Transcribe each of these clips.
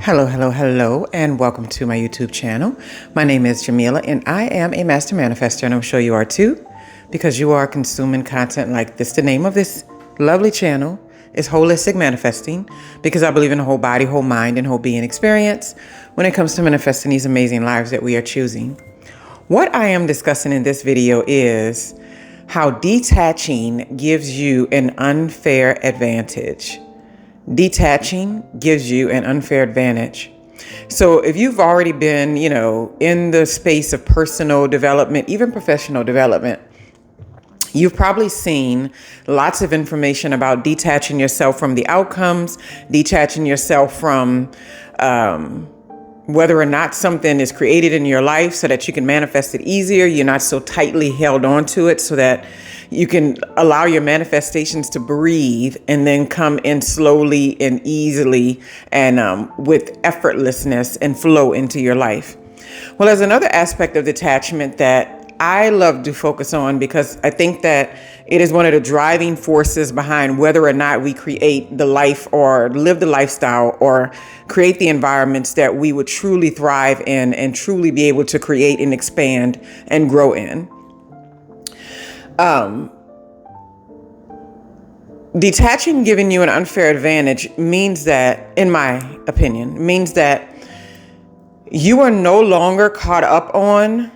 Hello, and welcome to my YouTube channel. My name is Jameelah, and I am a master manifester, and I'm sure you are too, because you are consuming content like this. The name of this lovely channel is Holistic Manifesting, because I believe in the whole body, whole mind, and whole being experience when it comes to manifesting these amazing lives that we are choosing. What I am discussing in this video is how detaching gives you an unfair advantage. Detaching gives you an unfair advantage. So if you've already been, in the space of personal development, even professional development, you've probably seen lots of information about detaching yourself from the outcomes, detaching yourself from whether or not something is created in your life so that you can manifest it easier. You're not so tightly held onto it so that you can allow your manifestations to breathe and then come in slowly and easily and with effortlessness and flow into your life. Well, there's another aspect of detachment that I love to focus on, because I think that it is one of the driving forces behind whether or not we create the life or live the lifestyle or create the environments that we would truly thrive in and truly be able to create and expand and grow in. Detaching giving you an unfair advantage means that, in my opinion, means that you are no longer caught up on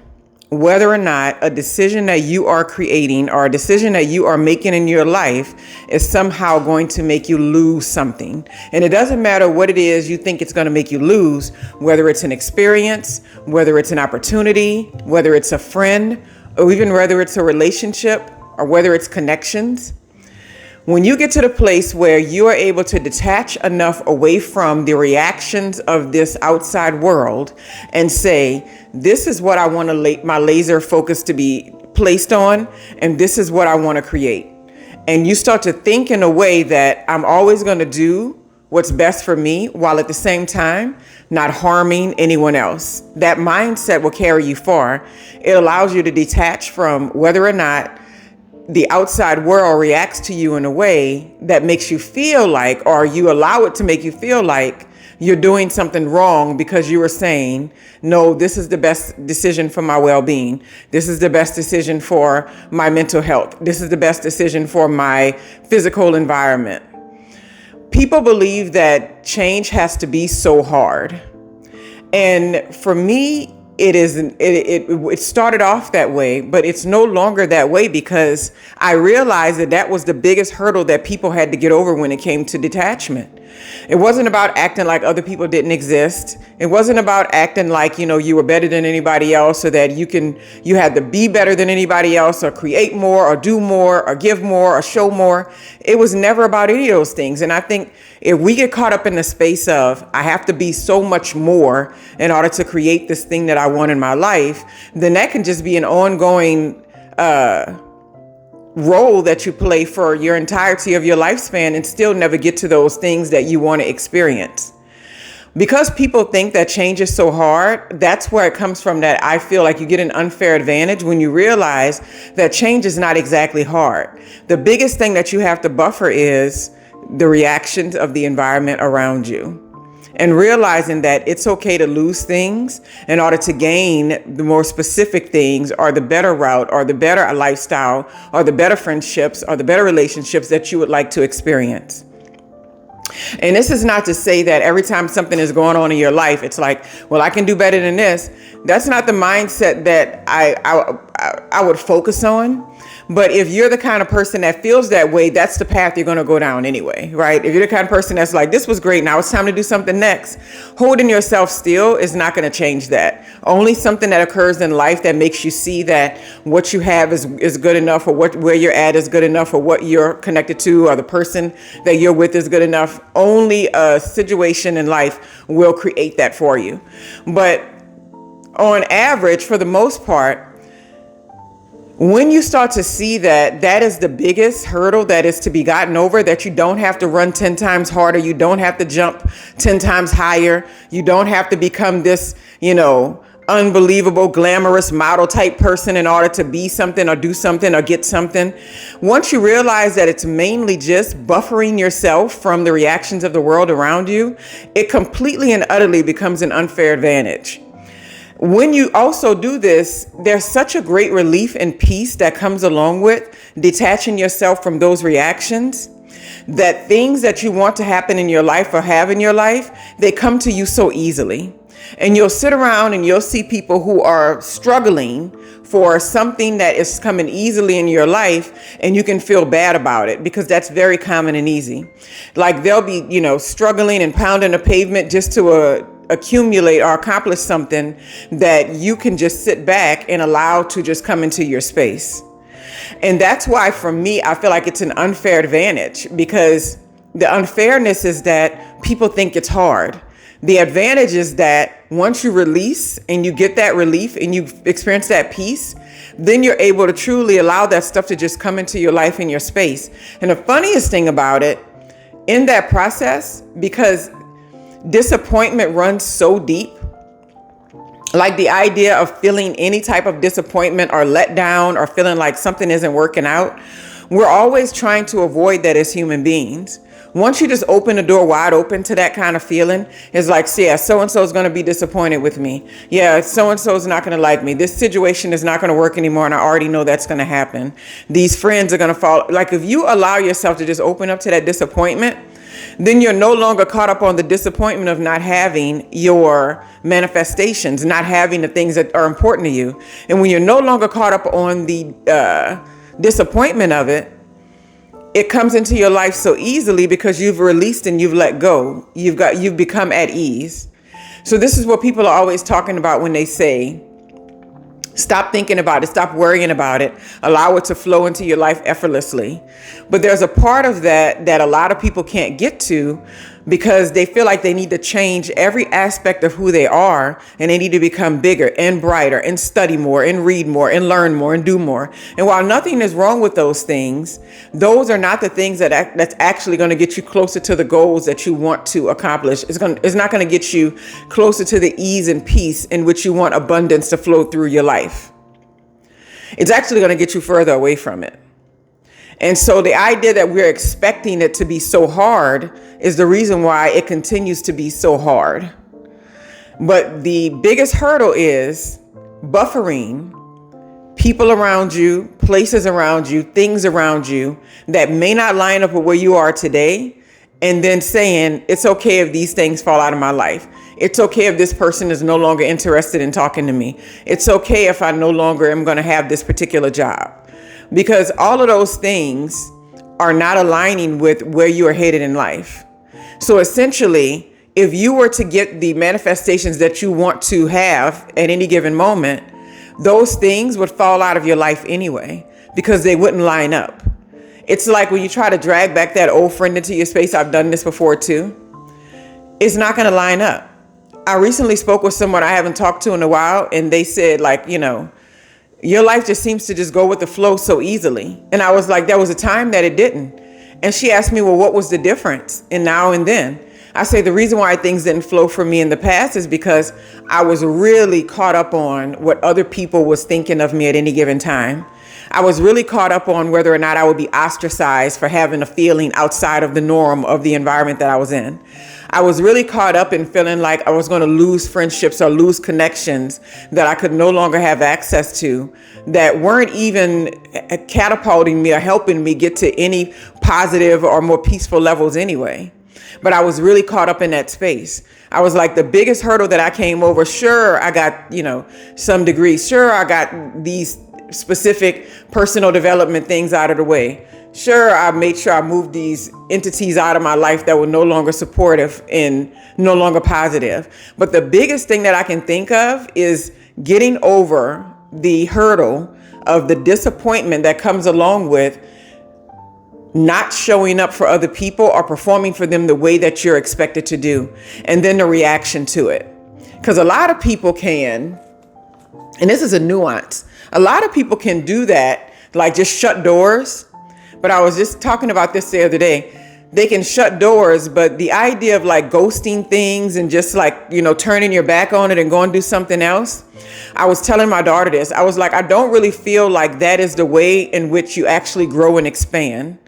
whether or not a decision that you are creating or a decision that you are making in your life is somehow going to make you lose something. And it doesn't matter what it is you think it's going to make you lose, whether it's an experience, whether it's an opportunity, whether it's a friend, or even whether it's a relationship or whether it's connections. When you get to the place where you are able to detach enough away from the reactions of this outside world and say, this is what I want my laser focus to be placed on, and this is what I want to create. And you start to think in a way that I'm always going to do what's best for me, while at the same time not harming anyone else. That mindset will carry you far. It allows you to detach from whether or not the outside world reacts to you in a way that makes you feel like, or you allow it to make you feel like you're doing something wrong because you are saying, no, this is the best decision for my well-being. This is the best decision for my mental health. This is the best decision for my physical environment. People believe that change has to be so hard. And for me, it started off that way, but it's no longer that way, because I realized that was the biggest hurdle that people had to get over when it came to detachment. It wasn't about acting like other people didn't exist. It wasn't about acting like, you were better than anybody else, so that you had to be better than anybody else or create more or do more or give more or show more. It was never about any of those things. And I think if we get caught up in the space of, I have to be so much more in order to create this thing that I want in my life, then that can just be an ongoing role that you play for your entirety of your lifespan and still never get to those things that you want to experience. Because people think that change is so hard, that's where it comes from, that I feel like you get an unfair advantage when you realize that change is not exactly hard. The biggest thing that you have to buffer is the reactions of the environment around you. And realizing that it's okay to lose things in order to gain the more specific things, or the better route, or the better lifestyle, or the better friendships, or the better relationships that you would like to experience. And this is not to say that every time something is going on in your life, it's like, well, I can do better than this. That's not the mindset that I would focus on. But if you're the kind of person that feels that way, that's the path you're going to go down anyway, right? If you're the kind of person that's like, this was great, now it's time to do something next, holding yourself still is not going to change that. Only something that occurs in life that makes you see that what you have is good enough, or where you're at is good enough, or what you're connected to, or the person that you're with is good enough. Only a situation in life will create that for you. But on average, for the most part, when you start to see that is the biggest hurdle that is to be gotten over, that you don't have to run 10 times harder, you don't have to jump 10 times higher, you don't have to become this, unbelievable, glamorous model type person in order to be something or do something or get something. Once you realize that it's mainly just buffering yourself from the reactions of the world around you, it completely and utterly becomes an unfair advantage. When you also do this, there's such a great relief and peace that comes along with detaching yourself from those reactions, that things that you want to happen in your life or have in your life, they come to you so easily. And you'll sit around and you'll see people who are struggling for something that is coming easily in your life, and you can feel bad about it because that's very common and easy. Like they'll be, struggling and pounding the pavement just to accumulate or accomplish something that you can just sit back and allow to just come into your space. And that's why, for me, I feel like it's an unfair advantage, because the unfairness is that people think it's hard. The advantage is that once you release and you get that relief and you experience that peace, then you're able to truly allow that stuff to just come into your life and your space. And the funniest thing about it, in that process, because disappointment runs so deep, like the idea of feeling any type of disappointment or letdown or feeling like something isn't working out, we're always trying to avoid that as human beings. Once you just open the door wide open to that kind of feeling, it's like, yeah, so-and-so is going to be disappointed with me. Yeah, so-and-so is not going to like me. This situation is not going to work anymore, and I already know that's going to happen. These friends are going to fall. Like, if you allow yourself to just open up to that disappointment, then you're no longer caught up on the disappointment of not having your manifestations, not having the things that are important to you. And when you're no longer caught up on the disappointment of it, it comes into your life so easily because you've released and you've let go. You've become at ease. So this is what people are always talking about when they say, stop thinking about it, stop worrying about it, allow it to flow into your life effortlessly. But there's a part of that a lot of people can't get to because they feel like they need to change every aspect of who they are, and they need to become bigger and brighter and study more and read more and learn more and do more. And while nothing is wrong with those things, those are not the things that's actually going to get you closer to the goals that you want to accomplish. It's not going to get you closer to the ease and peace in which you want abundance to flow through your life. It's actually going to get you further away from it. And so the idea that we're expecting it to be so hard is the reason why it continues to be so hard. But the biggest hurdle is buffering people around you, places around you, things around you that may not line up with where you are today, and then saying, it's okay if these things fall out of my life. It's okay if this person is no longer interested in talking to me. It's okay if I no longer am going to have this particular job. Because all of those things are not aligning with where you are headed in life. So essentially, if you were to get the manifestations that you want to have at any given moment, those things would fall out of your life anyway, because they wouldn't line up. It's like when you try to drag back that old friend into your space. I've done this before too. It's not going to line up. I recently spoke with someone I haven't talked to in a while, and they said, like, your life just seems to just go with the flow so easily. And I was like, there was a time that it didn't. And she asked me, well, what was the difference in now and then? I say the reason why things didn't flow for me in the past is because I was really caught up on what other people was thinking of me at any given time. I was really caught up on whether or not I would be ostracized for having a feeling outside of the norm of the environment that I was in. I was really caught up in feeling like I was going to lose friendships or lose connections that I could no longer have access to, that weren't even catapulting me or helping me get to any positive or more peaceful levels anyway. But I was really caught up in that space. I was like, the biggest hurdle that I came over, sure, I got, some degrees. Sure, I got these specific personal development things out of the way. Sure, I made sure I moved these entities out of my life that were no longer supportive and no longer positive. But the biggest thing that I can think of is getting over the hurdle of the disappointment that comes along with not showing up for other people or performing for them the way that you're expected to do. And then the reaction to it. Because a lot of people can, and this is a nuance, a lot of people can do that, like just shut doors. But I was just talking about this the other day. they can shut doors, but the idea of like ghosting things and just like, turning your back on it and going to do something else. I was telling my daughter this. I was like, I don't really feel like that is the way in which you actually grow and expand.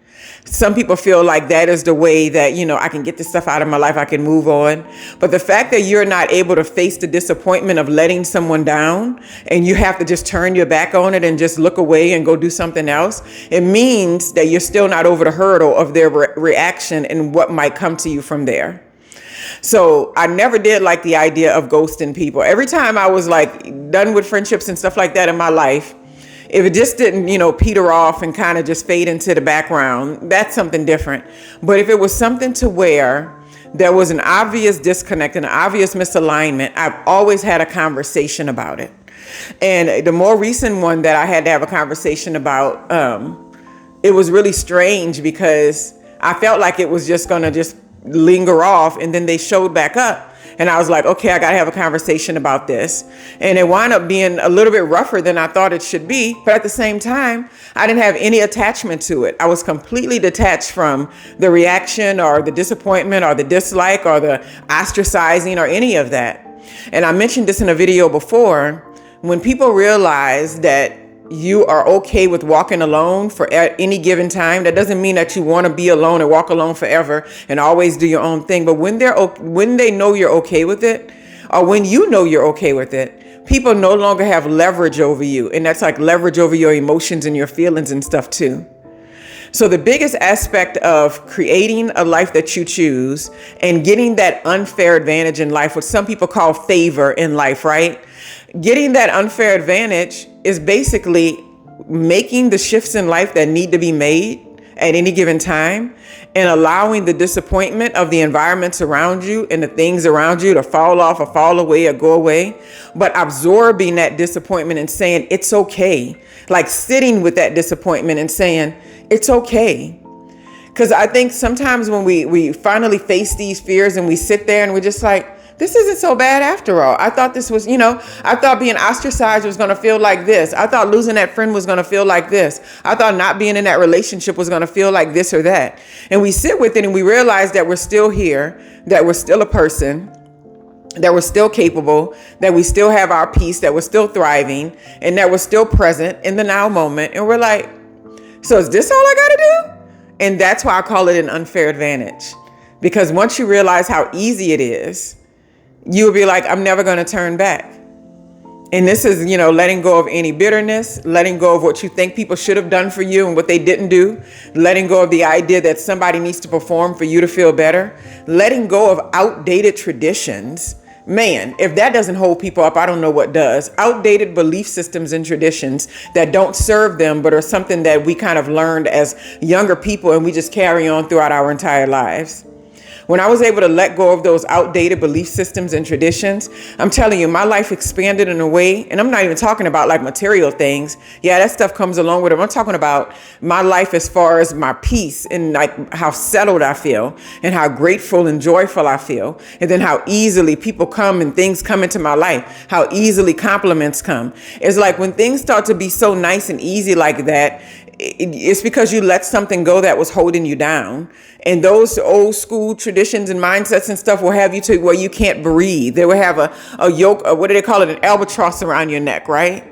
Some people feel like that is the way that, I can get this stuff out of my life, I can move on. But the fact that you're not able to face the disappointment of letting someone down and you have to just turn your back on it and just look away and go do something else, it means that you're still not over the hurdle of their reaction and what might come to you from there. So I never did like the idea of ghosting people. Every time I was like done with friendships and stuff like that in my life, if it just didn't, peter off and kind of just fade into the background, that's something different. But if it was something to where there was an obvious disconnect and an obvious misalignment, I've always had a conversation about it. And the more recent one that I had to have a conversation about, it was really strange because I felt like it was just going to just linger off, and then they showed back up. And I was like, okay, I got to have a conversation about this. And it wound up being a little bit rougher than I thought it should be. But at the same time, I didn't have any attachment to it. I was completely detached from the reaction or the disappointment or the dislike or the ostracizing or any of that. And I mentioned this in a video before. When people realize that you are okay with walking alone for any given time, that doesn't mean that you want to be alone and walk alone forever and always do your own thing. But when they know you're okay with it, or when you know you're okay with it, people no longer have leverage over you. And that's like leverage over your emotions and your feelings and stuff too. So the biggest aspect of creating a life that you choose and getting that unfair advantage in life, what some people call favor in life, right? Getting that unfair advantage is basically making the shifts in life that need to be made at any given time and allowing the disappointment of the environments around you and the things around you to fall off or fall away or go away, but absorbing that disappointment and saying it's okay. Like sitting with that disappointment and saying it's okay. Because I think sometimes when we finally face these fears and we sit there and we're just like, this isn't so bad after all. I thought this was, I thought being ostracized was going to feel like this. I thought losing that friend was going to feel like this. I thought not being in that relationship was going to feel like this or that. And we sit with it and we realize that we're still here, that we're still a person, that we're still capable, that we still have our peace, that we're still thriving, and that we're still present in the now moment. And we're like, so is this all I got to do? And that's why I call it an unfair advantage. Because once you realize how easy it is, you would be like, I'm never going to turn back. And this is, letting go of any bitterness, letting go of what you think people should have done for you and what they didn't do, letting go of the idea that somebody needs to perform for you to feel better, letting go of outdated traditions. Man, if that doesn't hold people up, I don't know what does. Outdated belief systems and traditions that don't serve them, but are something that we kind of learned as younger people and we just carry on throughout our entire lives. When I was able to let go of those outdated belief systems and traditions, I'm telling you, my life expanded in a way, and I'm not even talking about like material things. Yeah, that stuff comes along with it. I'm talking about my life as far as my peace and like how settled I feel and how grateful and joyful I feel. And then how easily people come and things come into my life, how easily compliments come. It's like when things start to be so nice and easy like that, it's because you let something go that was holding you down. And those old school traditions and mindsets and stuff will have you to where you can't breathe. They will have a yoke, what do they call it? An albatross around your neck, right?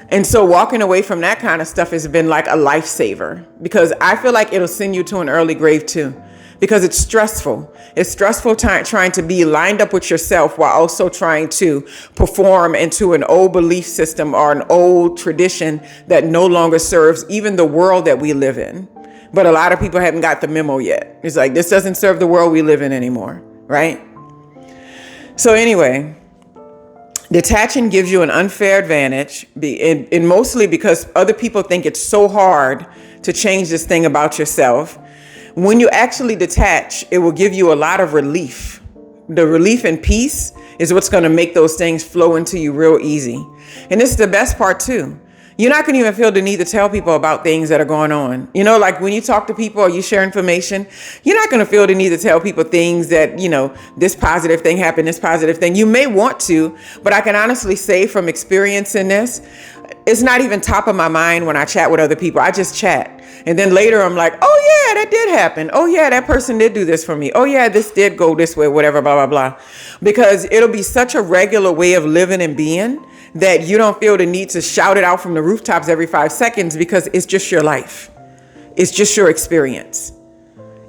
And so walking away from that kind of stuff has been like a lifesaver, because I feel like it'll send you to an early grave too, because it's stressful. It's stressful trying to be lined up with yourself while also trying to perform into an old belief system or an old tradition that no longer serves even the world that we live in. But a lot of people haven't got the memo yet. It's like, this doesn't serve the world we live in anymore, right? So anyway, detaching gives you an unfair advantage, and mostly because other people think it's so hard to change this thing about yourself. When you actually detach, it will give you a lot of relief. The relief and peace is what's going to make those things flow into you real easy. And this is the best part too. You're not going to even feel the need to tell people about things that are going on. Like when you talk to people or you share information, you're not going to feel the need to tell people things that, this positive thing happened, this positive thing. You may want to, but I can honestly say from experience in this, it's not even top of my mind when I chat with other people. I just chat. And then later I'm like, oh yeah, that did happen. Oh yeah, that person did do this for me. Oh yeah, this did go this way, whatever, blah, blah, blah. Because it'll be such a regular way of living and being that you don't feel the need to shout it out from the rooftops every 5 seconds, because it's just your life. It's just your experience.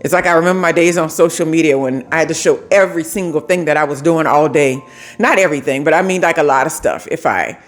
It's like I remember my days on social media when I had to show every single thing that I was doing all day. Not everything, but I mean like a lot of stuff. If I,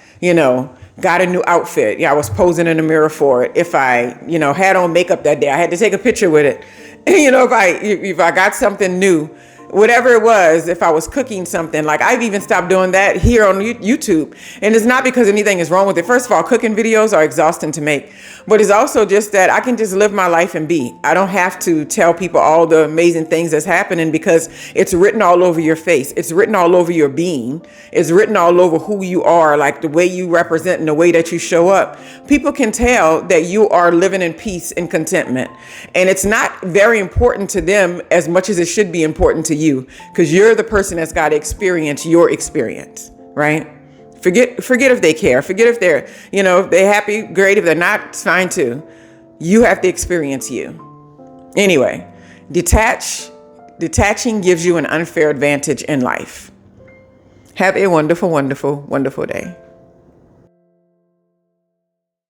got a new outfit, I was posing in the mirror for it. If I, had on makeup that day, I had to take a picture with it. If I got something new, whatever it was, if I was cooking something, like I've even stopped doing that here on YouTube. And it's not because anything is wrong with it. First of all, cooking videos are exhausting to make, but it's also just that I can just live my life and be. I don't have to tell people all the amazing things that's happening, because it's written all over your face. It's written all over your being. It's written all over who you are, like the way you represent and the way that you show up. People can tell that you are living in peace and contentment. And it's not very important to them as much as it should be important to you, because you're the person that's got to experience your experience, right? Forget if they care. Forget if they're, if they're happy, great. If they're not, it's fine too. You have to experience you. Anyway, detaching gives you an unfair advantage in life. Have a wonderful, wonderful, wonderful day.